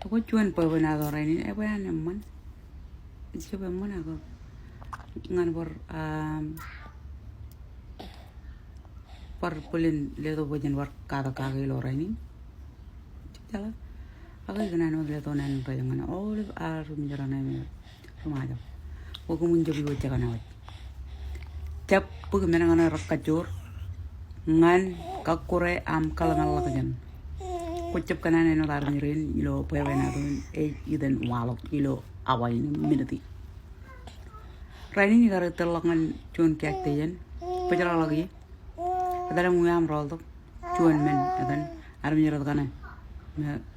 Ako cuan pa na ini apa ya naman. Siapa mana ako ngan par pulin leto bajan war kada lo ini. Jala. Ako ganano leto nan pa yang mana all ar menjarana me rumaja. Ako munjobi baca kana. Cap pug menangana rakajur ngan kakure am kalangal lakajan. Kucap kanan eno lar nirin ilo pewena dun iden walok ilo awai ni minati. Raini ni kare telangan cuan kyak tejen pejara lagi. Kadang muyam rol tu cuan men adan aram nyerat kana.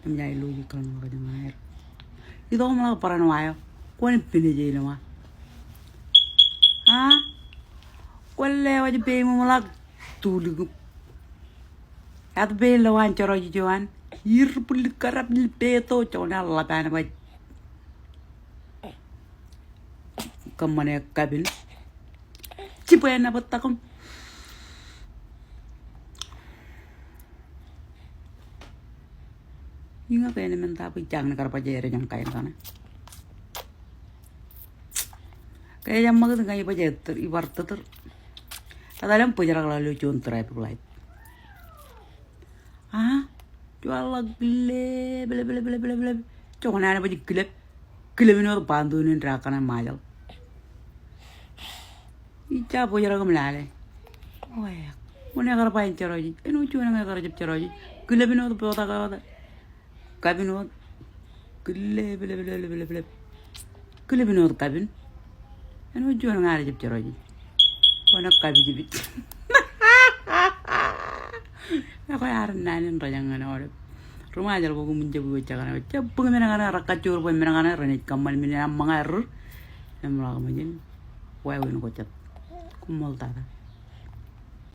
Menjai lu di kalang lakajan air. Itu malah paran wayo. Kuan pilih je nama. Ah, kuale wajib pay mo malah tulu. At pay lawan coro juan. Ir pulit karap nil peto cona lapan ba kamane kabin cipoy na batakom inga kaya naman tapi jang na karpa jere jang kain kana kaya jang magad ngayon pa jeter ibar teter tadalam pujarak lalu cuan terapi light ah jual bele cuma nana baju gelap ini bantu nih rakan majal ica boy jarak melale wah mana agar pain ceroji ini cuma nggak agar jep ceroji gelap ini pota kata kabin gelap gelap ini kabin ini cuma nggak agar jep ceroji mana kabin jepit aku yaran nanin rajang ngana orang rumah aja aku menjaga baca kana baca pengen ngana rakacur pengen ngana renit kamal mina mangar yang malah kemarin wae win kocat kumal tara